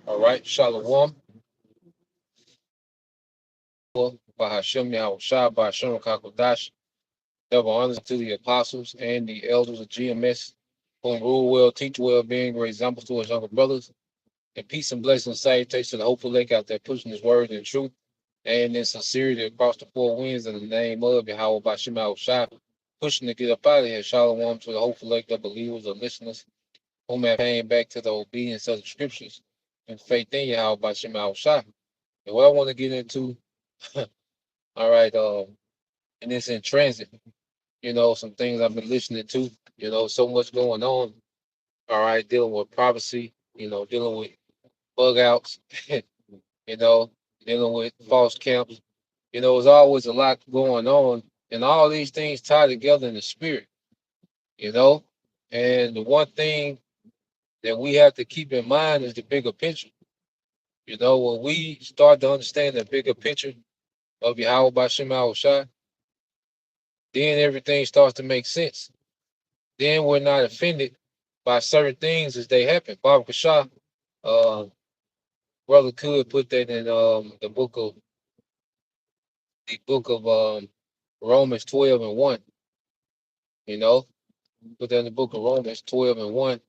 All right, Shalom. Bahashem Yahushua, Bahashem Kakodash. Double honors to the apostles and the elders of GMS, whom rule well, teach well, being great examples to his younger brothers. And peace and blessings, salutations to the hopeful lake out there pushing his word and truth and in sincerity across the four winds in the name of Yahweh Bahashem Yahushua. Pushing to get up out of here. Shalom to the hopeful lake of believers or listeners whom have came back to the obedience of the scriptures and faith in Yahweh Bahashem Yahushua. And what I want to get into, all right, and it's in transit. Some things I've been listening to. So much going on. All right, dealing with prophecy. Dealing with bug outs. you know, Dealing with false camps. There's always a lot going on, and all these things tie together in the spirit. You know, and the one thing that we have to keep in mind is the bigger picture. When we start to understand the bigger picture of Yahweh Bashim Shai, then everything starts to make sense. Then we're not offended by certain things as they happen. Bob Kashah, uh, brother could put that in the book of Romans 12 and 1. Put that in the book of Romans 12 and 1.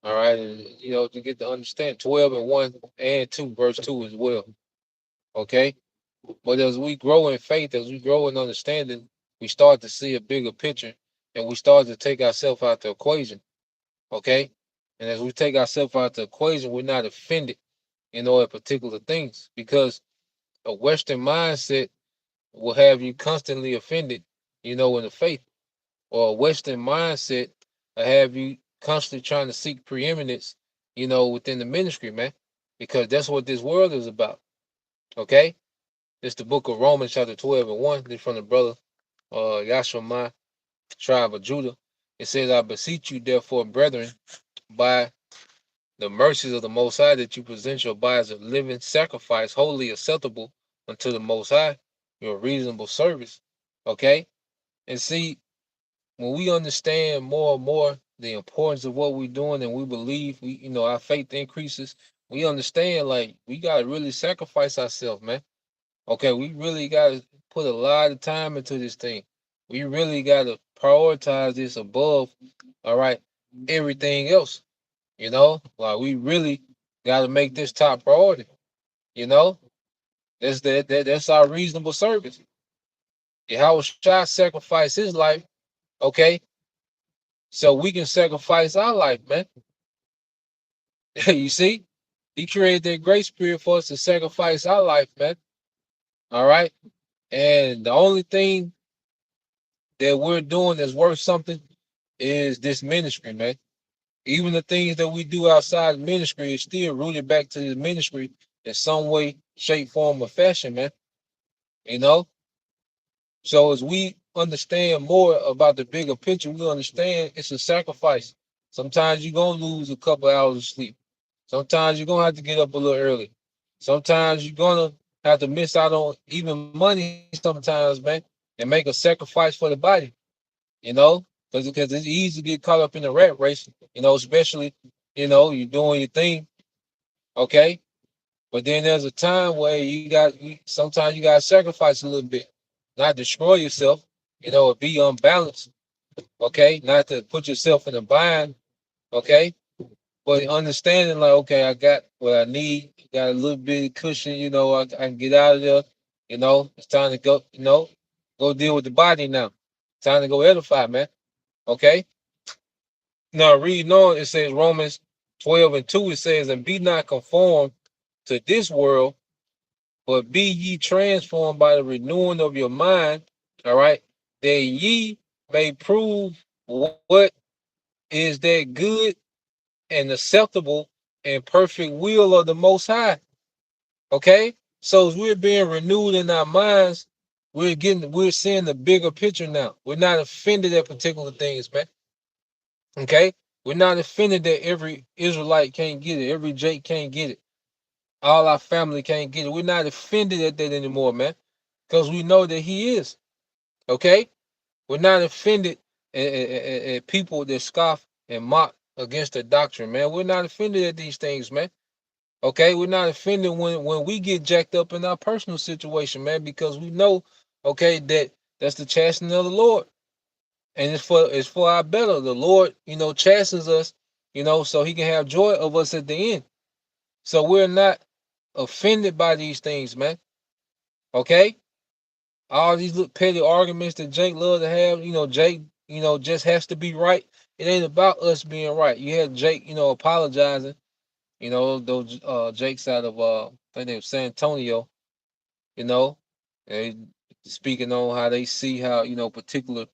All right, and to get to understand 12 and 1 and 2, verse 2 as well. Okay. But as we grow in faith, as we grow in understanding, we start to see a bigger picture and we start to take ourselves out the equation. Okay. And as we take ourselves out the equation, we're not offended at particular things, because a Western mindset will have you constantly offended, in the faith, or a Western mindset will have you constantly trying to seek preeminence, within the ministry, man, because that's what this world is about. Okay. It's the book of Romans, chapter 12 and 1. This from the brother Yashomai, tribe of Judah. It says, I beseech you, therefore, brethren, by the mercies of the Most High, that you present your bodies a living sacrifice, wholly acceptable unto the Most High, your reasonable service. Okay? And see, when we understand more and more the importance of what we're doing, and we believe our faith increases, we understand, like, we gotta really sacrifice ourselves, man. Okay, we really gotta put a lot of time into this thing. We really gotta prioritize this above, all right, everything else. Like, we really gotta make this top priority. You know, that's our reasonable service. Yahweh Shai sacrificed his life, okay, so we can sacrifice our life, man. You see, he created that grace period for us to sacrifice our life, man. All right, and the only thing that we're doing that's worth something is this ministry, man. Even the things that we do outside the ministry is still rooted back to the ministry in some way, shape, form, or fashion, man. You know? So as we understand more about the bigger picture, we understand it's a sacrifice. Sometimes you're gonna lose a couple hours of sleep. Sometimes you're gonna have to get up a little early. Sometimes you're gonna have to miss out on even money sometimes, man, and make a sacrifice for the body, because it's easy to get caught up in the rat race, especially, you're doing your thing, okay? But then there's a time where sometimes you got to sacrifice a little bit, not destroy yourself, or be unbalanced, okay? Not to put yourself in a bind, okay? But understanding, like, okay, I got what I need, got a little bit of cushion, I can get out of there, it's time to go, go deal with the body now. Time to go edify, man, okay? Now, reading on, it says Romans 12 and 2, it says, and be not conformed to this world, but be ye transformed by the renewing of your mind, all right, that ye may prove what is that good and acceptable and perfect will of the Most High. Okay? So as we're being renewed in our minds, we're seeing the bigger picture now. We're not offended at particular things, man. Okay? We're not offended that every Israelite can't get it, every Jake can't get it, all our family can't get it. We're not offended at that anymore, man, because we know that he is. Okay? We're not offended at people that scoff and mock against the doctrine, man. We're not offended at these things, man. Okay, we're not offended when we get jacked up in our personal situation, man, because we know, okay, that's the chastening of the Lord, and it's for our better. The Lord, chastens us, so He can have joy of us at the end. So we're not offended by these things, man. Okay, all these little petty arguments that Jake love to have, Jake, just has to be right. It ain't about us being right. You had Jake, apologizing, those Jake's out of I think they was San Antonio, you know, and speaking on how they see how, particular,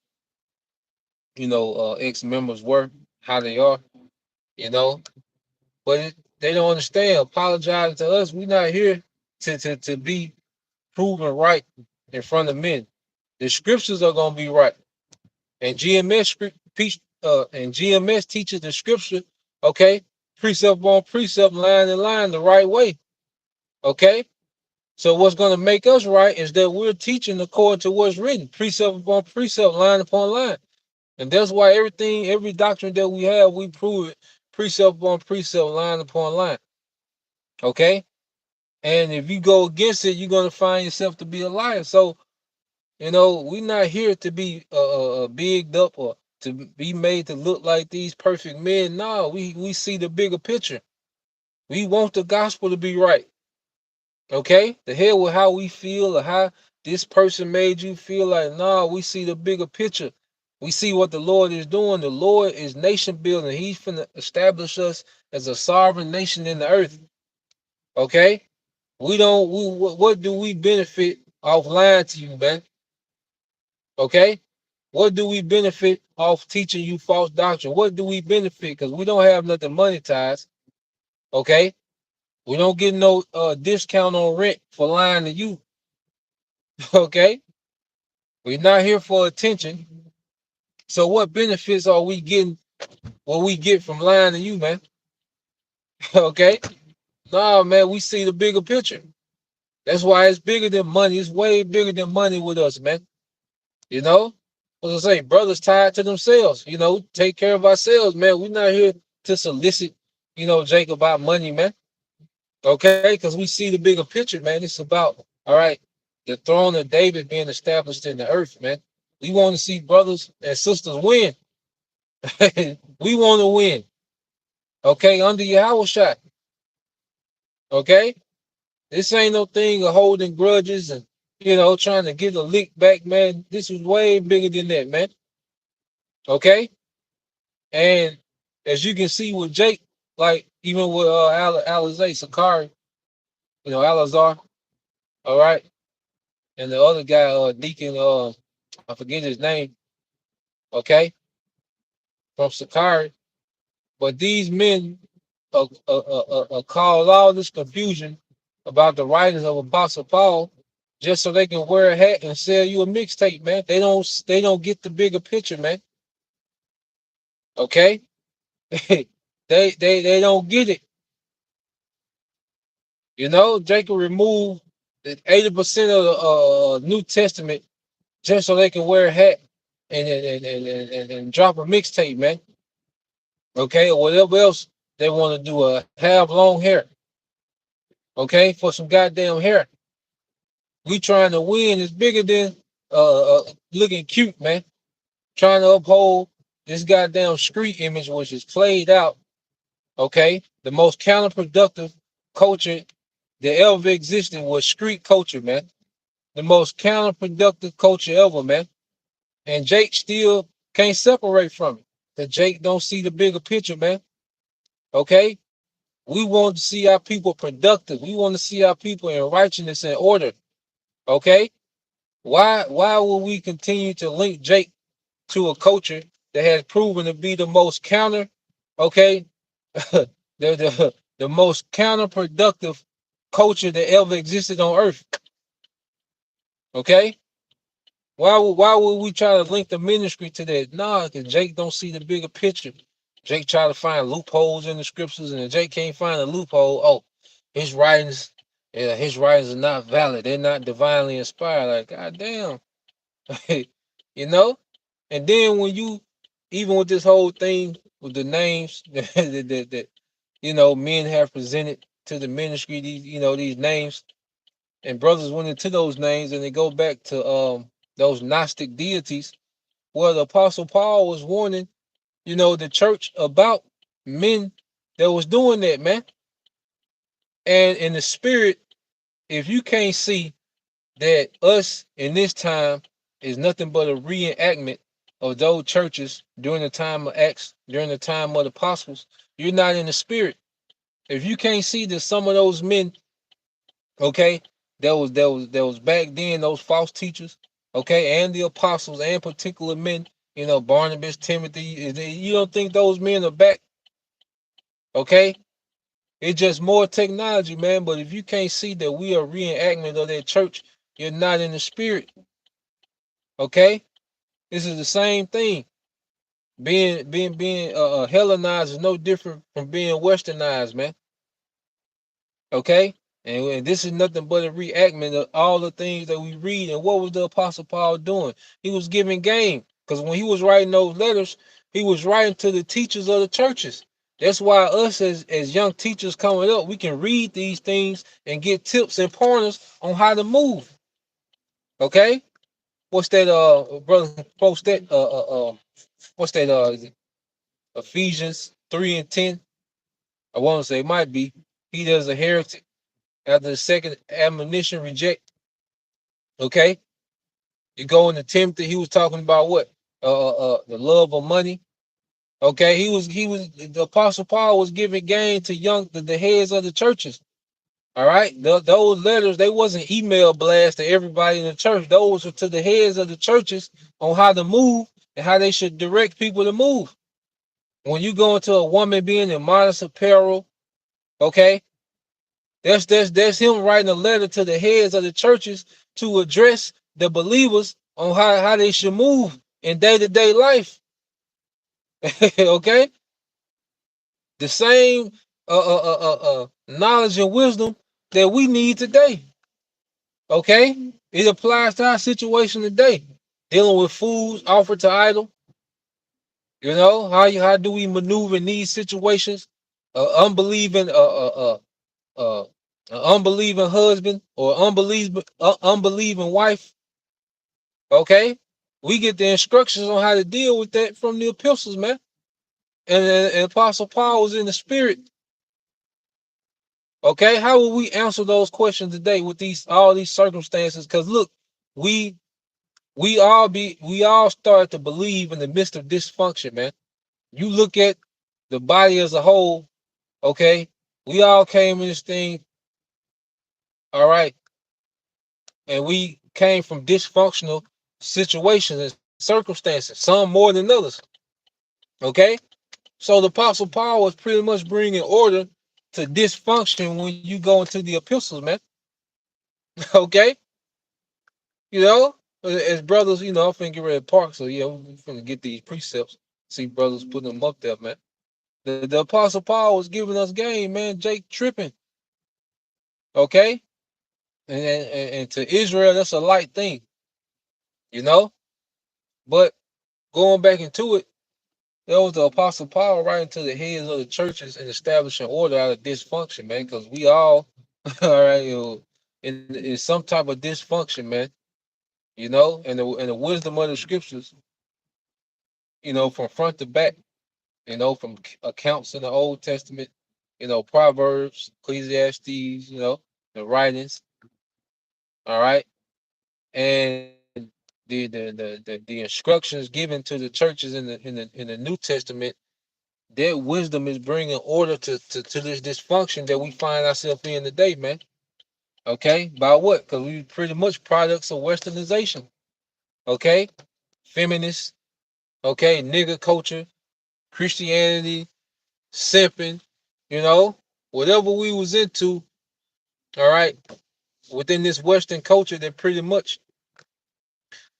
ex members were, how they are, you know. But they don't understand. Apologizing to us, we're not here to be proven right in front of men. The scriptures are gonna be right. And GMS teaches the scripture, okay, precept on precept, line and line, the right way. Okay. So what's going to make us right is that we're teaching according to what's written, precept upon precept, line upon line. And that's why every doctrine that we have, we prove it precept upon precept, line upon line. Okay. And if you go against it, you're going to find yourself to be a liar. So, we're not here to be bigged up or to be made to look like these perfect men. No, we see the bigger picture. We want the gospel to be right. Okay? The hell with how we feel or how this person made you feel. Like, nah, we see the bigger picture. We see what the Lord is doing. The Lord is nation building. He's finna establish us as a sovereign nation in the earth. Okay? What do we benefit off lying to you, man? Okay? What do we benefit off teaching you false doctrine? What do we benefit? Because we don't have nothing monetized. Okay? We don't get no discount on rent for lying to you. Okay? We're not here for attention. So what benefits are we getting? What we get from lying to you, man? Okay? No, man, we see the bigger picture. That's why it's bigger than money. It's way bigger than money with us, man. You know? As I say, brothers tied to themselves. Take care of ourselves, man. We're not here to solicit, Jake, about money, man. Okay? Because we see the bigger picture, man. It's about, all right, the throne of David being established in the earth, man. We want to see brothers and sisters win. We want to win. Okay, under your shot. Okay, this ain't no thing of holding grudges and trying to get a lick back, man. This is way bigger than that, man. Okay, and as you can see with Jake, like even with Alizé Sakari, Alazar, all right, and the other guy, Deacon, I forget his name. Okay, from Sakari, but these men cause all this confusion about the writings of Apostle Paul just so they can wear a hat and sell you a mixtape, man. They don't get the bigger picture, man. Okay? They don't get it. Jacob removed 80% of the New Testament just so they can wear a hat and drop a mixtape, man. Okay, or whatever else they want to do, have long hair. Okay, for some goddamn hair. We trying to win is bigger than looking cute, man. Trying to uphold this goddamn street image, which is played out. Okay, the most counterproductive culture that ever existed was street culture, man. The most counterproductive culture ever, man. And Jake still can't separate from it. That Jake don't see the bigger picture, man. Okay, we want to see our people productive. We want to see our people in righteousness and order. Okay, why will we continue to link Jake to a culture that has proven to be the most okay, the most counterproductive culture that ever existed on earth? Okay, why would we try to link the ministry to that? Nah, because Jake don't see the bigger picture. Jake try to find loopholes in the scriptures, and if Jake can't find a loophole, his writings, his writings are not valid. They're not divinely inspired. Like, goddamn, you know. And then when you, even with this whole thing with the names that men have presented to the ministry. These names, and brothers went into those names, and they go back to those Gnostic deities, where the Apostle Paul was warning the church about men that was doing that, man. And in the spirit, if you can't see that us in this time is nothing but a reenactment of those churches during the time of Acts, during the time of the apostles, you're not in the spirit. If you can't see that some of those men, okay, that was back then, those false teachers, okay, and the apostles and particular men, Barnabas, Timothy, you don't think those men are back, okay? It's just more technology, man. But if you can't see that we are reenactment of that church, you're not in the spirit. Okay? This is the same thing. Being Hellenized is no different from being westernized, man. Okay? And this is nothing but a reenactment of all the things that we read. And what was the Apostle Paul doing? He was giving game. Because when he was writing those letters, he was writing to the teachers of the churches. That's why us as young teachers coming up, we can read these things and get tips and pointers on how to move. Okay? What's that brother post that what's that Ephesians 3 and 10? I want to say it might be. He does a heretic after the second admonition reject. Okay? You go into Timothy, he was talking about what? The love of money. Okay, he was the Apostle Paul was giving game to the heads of the churches. All right, those letters, they wasn't email blast to everybody in the church. Those were to the heads of the churches on how to move and how they should direct people to move. When you go into a woman being in modest apparel, okay, that's him writing a letter to the heads of the churches to address the believers on how they should move in day-to-day life. Okay, the same knowledge and wisdom that we need today. Okay, it applies to our situation today. Dealing with foods offered to idol. How do we maneuver in these situations? Unbelieving uh, unbelieving husband or unbelieving wife. Okay, we get the instructions on how to deal with that from the epistles, man. And Apostle Paul was in the spirit. Okay, how will we answer those questions today with all these circumstances? Because look, we we all start to believe in the midst of dysfunction, man. You look at the body as a whole, okay? We all came in this thing, all right, and we came from dysfunctional situations and circumstances, some more than others, okay? So the Apostle Paul was pretty much bringing order to dysfunction when you go into the epistles, man. Okay, you know, as brothers, I'm finna get ready to park, so yeah, we're finna get these precepts. See brothers putting them up there, man. The Apostle Paul was giving us game, man. Jake tripping, okay? And to Israel, that's a light thing, you know. But going back into it, that was the Apostle Paul writing to the heads of the churches and establishing order out of dysfunction, man. Because we all, all right, in some type of dysfunction, man. And the wisdom of the scriptures, from front to back, from accounts in the Old Testament, Proverbs, Ecclesiastes, the writings, all right, and the instructions given to the churches in the New Testament. Their wisdom is bringing order to this dysfunction that we find ourselves in today, man. Okay, by what? Because we pretty much products of westernization. Okay, feminists. Okay, nigger culture, Christianity, simping. You know, whatever we was into. All right, within this Western culture that pretty much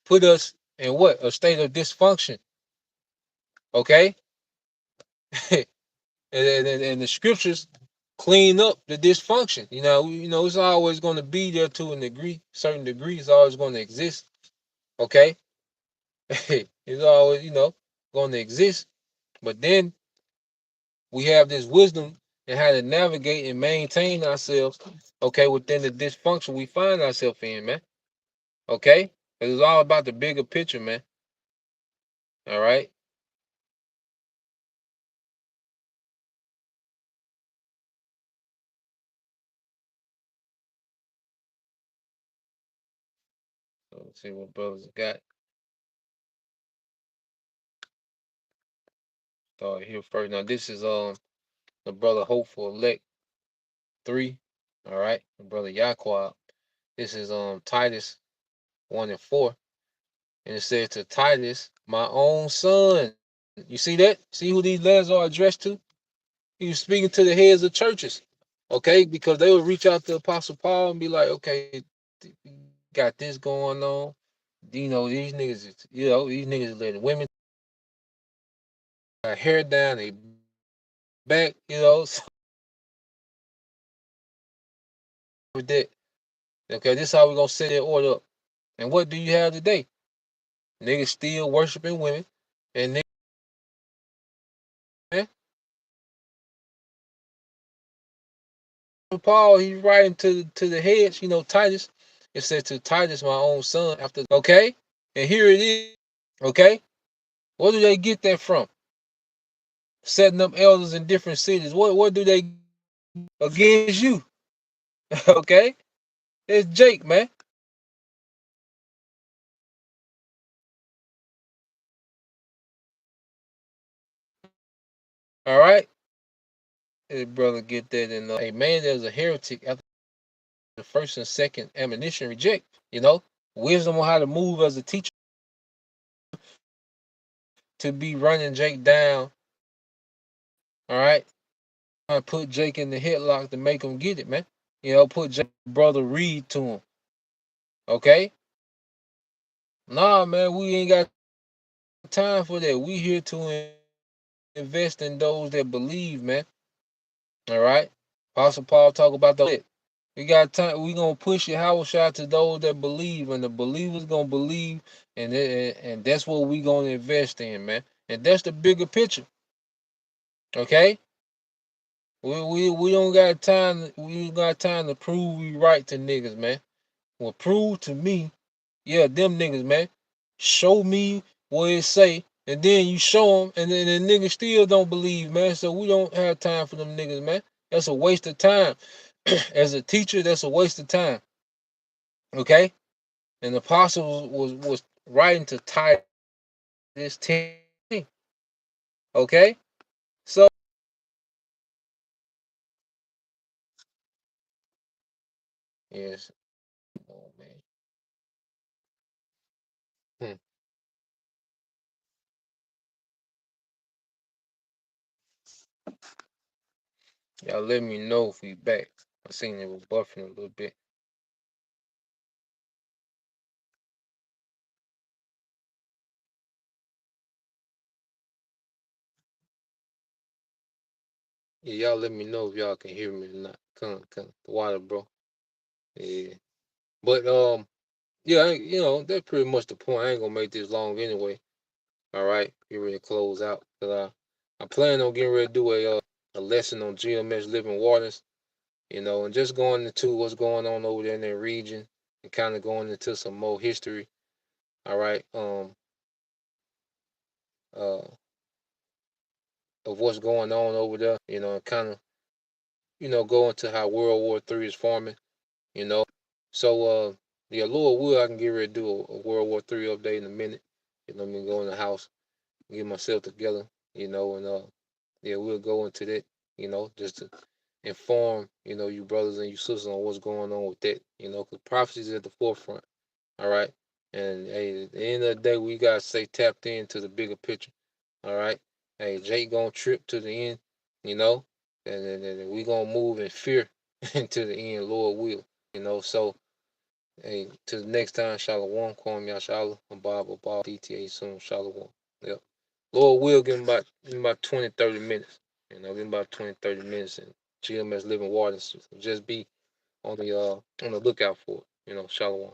put us in what? A state of dysfunction. Okay? and the scriptures clean up the dysfunction. It's always going to be there to a degree, certain degree is always going to exist. Okay? It's always, going to exist. But then we have this wisdom and how to navigate and maintain ourselves, okay, within the dysfunction we find ourselves in, man. Okay? It's all about the bigger picture, man. All right. So let's see what brothers got. Start here first. Now this is the brother Hopeful Elect 3. All right. The brother Yaquab. This is Titus 1 and 4. And it says to Titus, my own son. You see that? See who these letters are addressed to? He was speaking to the heads of churches. Okay, because they would reach out to Apostle Paul and be like, okay, got this going on. You know, these niggas, these niggas letting women hair down, they back, so with that. Okay, this is how we're gonna set that order up. And what do you have today? Niggas still worshiping women, and niggas, Paul, he's writing to the heads, Titus. It said to Titus, my own son, after okay, and here it is. Okay, where do they get that from? Setting up elders in different cities. What do they against you? Okay, it's Jake, man. All right, hey, brother, get that in. Hey, man, there's a heretic after the first and second ammunition reject. Wisdom on how to move as a teacher to be running Jake down. All right, trying to put Jake in the headlock to make him get it, man. Put Jake brother Reed to him. Okay, nah, man, we ain't got time for that. We here to invest in those that believe, man. All right. Apostle Paul talk about the we got time. We gonna push your house shot to those that believe, and the believers gonna believe, and that's what we gonna invest in, man. And that's the bigger picture. Okay. We don't got time. We don't got time to prove we right to niggas, man. Well, prove to me, yeah, them niggas, man. Show me what it say, and then you show them, and then the niggas still don't believe, man. So we don't have time for them niggas, man. That's a waste of time. As a teacher, that's a waste of time. Okay, and the apostle was writing to Titus 10. Okay, so yes, oh man, hmm. Y'all let me know if we back. I seen it was buffering a little bit. Yeah, y'all let me know if y'all can hear me or not. Come, the water, bro. Yeah, but yeah, that's pretty much the point. I ain't gonna make this long anyway. All right, get ready to close out. Cause I plan on getting ready to do a lesson on GMS living waters. And just going into what's going on over there in that region and kind of going into some more history. All right, uh, of what's going on over there. And kind of go into how World War III is forming. You know, so yeah, Lord will I can get ready to do a World War III update in a minute. I'm gonna go in the house, get myself together. And yeah, we'll go into that. Just to inform you brothers and you sisters on what's going on with that. Because prophecy is at the forefront. All right. And hey, at the end of the day, we gotta stay tapped into the bigger picture. All right. Hey, Jake gonna trip to the end, you know, and we gonna move in fear into the end, Lord will. So hey, to the next time, Shalom, Kwam Yashala, Bob, DTA soon, Shalom. Yep. Lord will give him about 20, 30 minutes. Give him about 20, 30 minutes and GMS living waters. Just be on the lookout for it. Shalom.